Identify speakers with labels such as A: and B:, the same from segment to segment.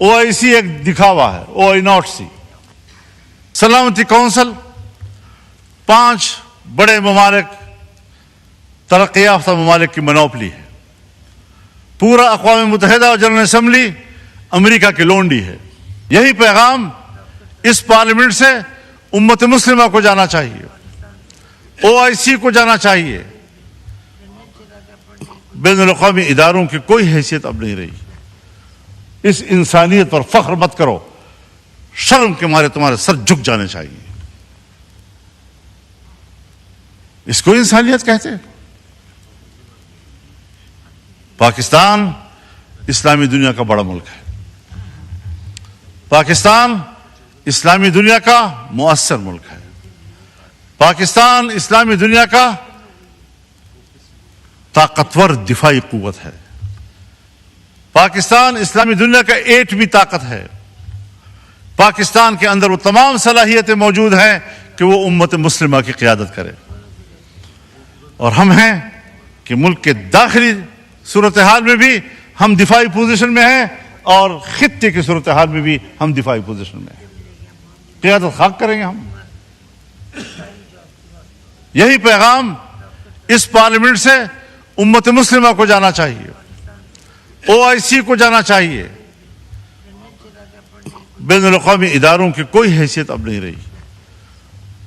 A: OIC ایک دکھاوا ہے, OI0C. سلامتی کونسل 5 بڑے ممالک, ترقی یافتہ ممالک کی منوپلی ہے. پورا اقوام متحدہ اور جنرل اسمبلی امریکہ کی لونڈی ہے. یہی پیغام اس پارلیمنٹ سے امت مسلمہ کو جانا چاہیے, OIC کو جانا چاہیے. بین الاقوامی اداروں کی کوئی حیثیت اب نہیں رہی. اس انسانیت پر فخر مت کرو, شرم کے مارے تمہارے سر جھک جانے چاہیے. اس کو انسانیت کہتے ہیں. پاکستان اسلامی دنیا کا بڑا ملک ہے. پاکستان اسلامی دنیا کا مؤثر ملک ہے. پاکستان اسلامی دنیا کا طاقتور دفاعی قوت ہے. پاکستان اسلامی دنیا کا ایٹمی طاقت ہے. پاکستان کے اندر وہ تمام صلاحیتیں موجود ہیں کہ وہ امت مسلمہ کی قیادت کرے. اور ہم ہیں کہ ملک کے داخلی صورتحال میں بھی ہم دفاعی پوزیشن میں ہیں, اور خطے کی صورتحال میں بھی ہم دفاعی پوزیشن میں ہیں. قیادت خاک کریں گے ہم. یہی پیغام اس پارلیمنٹ سے امت مسلمہ کو جانا چاہیے, OIC کو جانا چاہیے. بین الاقوامی اداروں کی کوئی حیثیت اب نہیں رہی.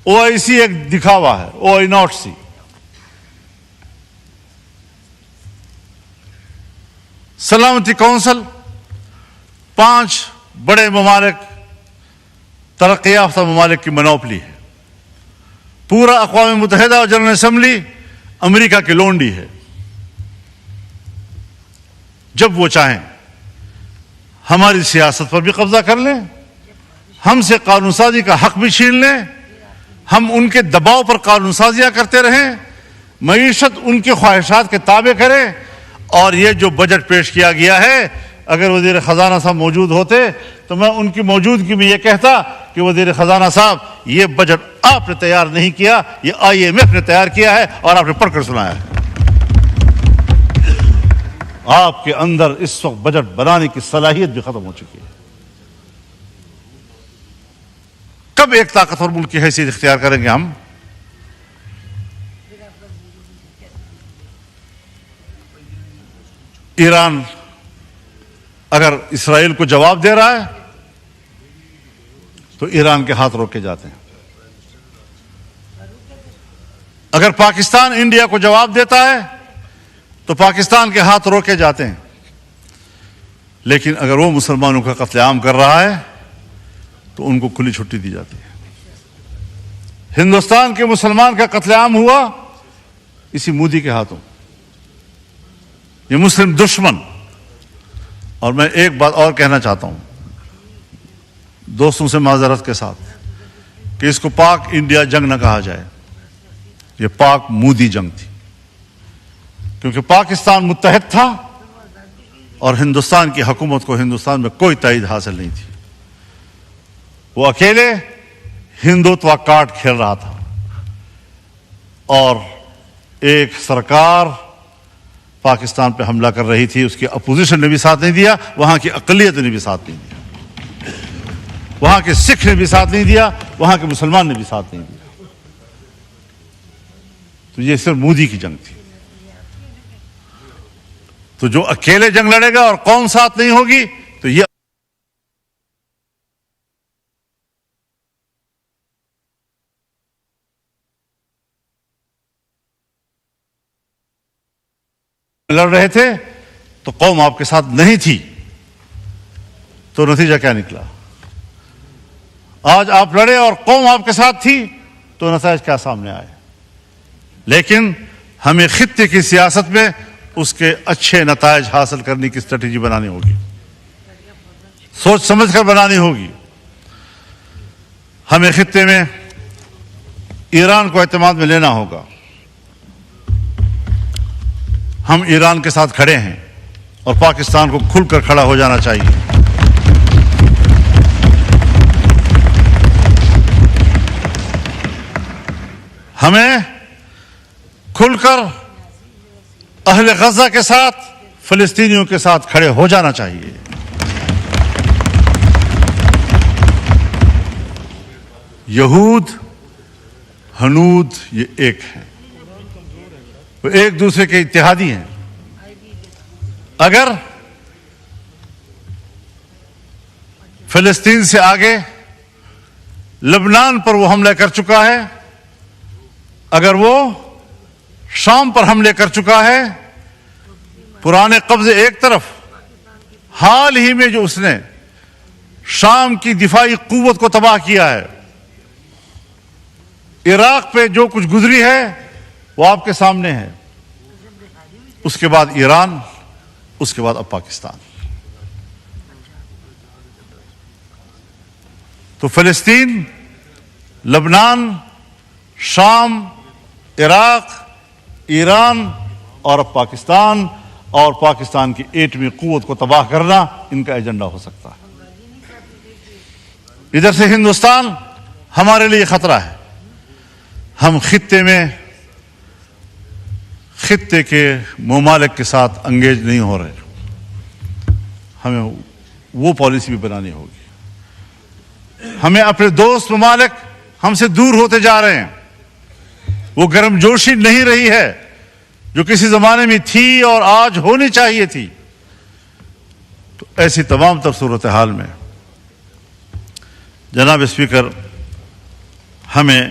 A: OIC ایک دکھاوا ہے, OI0C. سلامتی کونسل 5 بڑے ممالک, ترقی یافتہ ممالک کی منوپلی ہے. پورا اقوام متحدہ اور جنرل اسمبلی امریکہ کی لونڈی ہے. جب وہ چاہیں ہماری سیاست پر بھی قبضہ کر لیں, ہم سے قانون سازی کا حق بھی چھین لیں, ہم ان کے دباؤ پر قانون سازیاں کرتے رہیں, معیشت ان کی خواہشات کے تابع کریں. اور یہ جو بجٹ پیش کیا گیا ہے, اگر وزیر خزانہ صاحب موجود ہوتے تو میں ان کی موجودگی میں یہ کہتا کہ وزیر خزانہ صاحب, یہ بجٹ آپ نے تیار نہیں کیا, یہ IMF نے تیار کیا ہے اور آپ نے پڑھ کر سنایا ہے. آپ کے اندر اس وقت بجٹ بنانے کی صلاحیت بھی ختم ہو چکی ہے. کب ایک طاقتور ملک کی حیثیت اختیار کریں گے ہم؟ ایران اگر اسرائیل کو جواب دے رہا ہے تو ایران کے ہاتھ روکے جاتے ہیں. اگر پاکستان انڈیا کو جواب دیتا ہے تو پاکستان کے ہاتھ روکے جاتے ہیں. لیکن اگر وہ مسلمانوں کا قتل عام کر رہا ہے تو ان کو کھلی چھٹی دی جاتی ہے. ہندوستان کے مسلمان کا قتل عام ہوا اسی مودی کے ہاتھوں. یہ مسلم دشمن. اور میں ایک بات اور کہنا چاہتا ہوں دوستوں سے معذرت کے ساتھ, کہ اس کو پاک انڈیا جنگ نہ کہا جائے, یہ پاک مودی جنگ تھی. کیونکہ پاکستان متحد تھا اور ہندوستان کی حکومت کو ہندوستان میں کوئی تائید حاصل نہیں تھی. وہ اکیلے ہندوتوا کارڈ کھیل رہا تھا, اور ایک سرکار پاکستان پہ حملہ کر رہی تھی, اس کی اپوزیشن نے بھی ساتھ نہیں دیا, وہاں کی اقلیت نے بھی ساتھ نہیں دیا, وہاں کے سکھ نے بھی ساتھ نہیں دیا, وہاں کے مسلمان نے بھی ساتھ نہیں دیا. تو یہ صرف مودی کی جنگ تھی. تو جو اکیلے جنگ لڑے گا اور قوم ساتھ نہیں ہوگی تو یہ لڑ رہے تھے تو قوم آپ کے ساتھ نہیں تھی. تو نتیجہ کیا نکلا؟ آج آپ لڑے اور قوم آپ کے ساتھ تھی تو نتائج کیا سامنے آئے. لیکن ہمیں خطے کی سیاست میں اس کے اچھے نتائج حاصل کرنے کی اسٹریٹجی بنانی ہوگی, سوچ سمجھ کر بنانی ہوگی. ہمیں خطے میں ایران کو اعتماد میں لینا ہوگا. ہم ایران کے ساتھ کھڑے ہیں اور پاکستان کو کھل کر کھڑا ہو جانا چاہیے. ہمیں کھل کر اہل غزہ کے ساتھ, فلسطینیوں کے ساتھ کھڑے ہو جانا چاہیے. یہود ہنود یہ ایک ہیں، وہ ایک دوسرے کے اتحادی ہیں. اگر فلسطین سے آگے لبنان پر وہ حملہ کر چکا ہے، اگر وہ شام پر حملے کر چکا ہے، پرانے قبضے ایک طرف، حال ہی میں جو اس نے شام کی دفاعی قوت کو تباہ کیا ہے، عراق پہ جو کچھ گزری ہے وہ آپ کے سامنے ہے، اس کے بعد ایران، اس کے بعد اب پاکستان. تو فلسطین، لبنان، شام، عراق، ایران اور اب پاکستان، اور پاکستان کی ایٹمی قوت کو تباہ کرنا ان کا ایجنڈا ہو سکتا ہے. ادھر سے ہندوستان ہمارے لیے خطرہ ہے. ہم خطے کے ممالک کے ساتھ انگیج نہیں ہو رہے. ہمیں وہ پالیسی بھی بنانی ہوگی. ہمیں اپنے دوست ممالک ہم سے دور ہوتے جا رہے ہیں. وہ گرم جوشی نہیں رہی ہے جو کسی زمانے میں تھی اور آج ہونی چاہیے تھی. تو ایسی تمام تر صورتحال میں جناب اسپیکر، ہمیں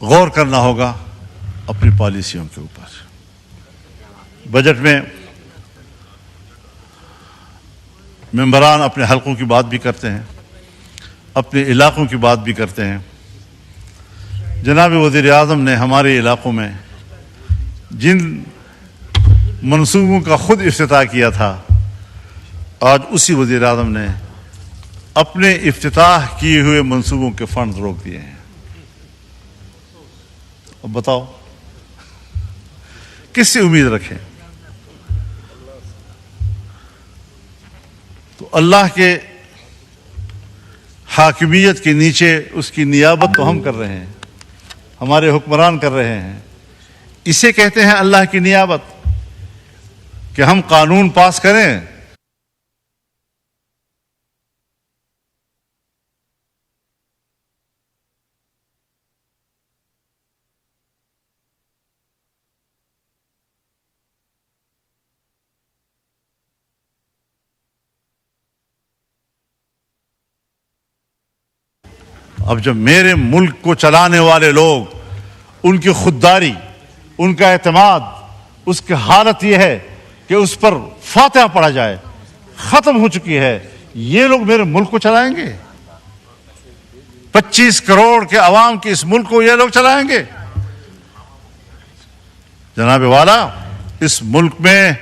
A: غور کرنا ہوگا اپنی پالیسیوں کے اوپر. بجٹ میں ممبران اپنے حلقوں کی بات بھی کرتے ہیں، اپنے علاقوں کی بات بھی کرتے ہیں. جناب وزیر اعظم نے ہمارے علاقوں میں جن منصوبوں کا خود افتتاح کیا تھا، آج اسی وزیر اعظم نے اپنے افتتاح کیے ہوئے منصوبوں کے فنڈز روک دیے ہیں. اب بتاؤ کس سے امید رکھیں؟ تو اللہ کے حاکمیت کے نیچے اس کی نیابت تو ہم کر رہے ہیں، ہمارے حکمران کر رہے ہیں. اسے کہتے ہیں اللہ کی نیابت، کہ ہم قانون پاس کریں. اب جب میرے ملک کو چلانے والے لوگ، ان کی خودداری، ان کا اعتماد، اس کی حالت یہ ہے کہ اس پر فاتحہ پڑھا جائے، ختم ہو چکی ہے، یہ لوگ میرے ملک کو چلائیں گے؟ 25 کروڑ کے عوام کے اس ملک کو یہ لوگ چلائیں گے؟ جناب والا، اس ملک میں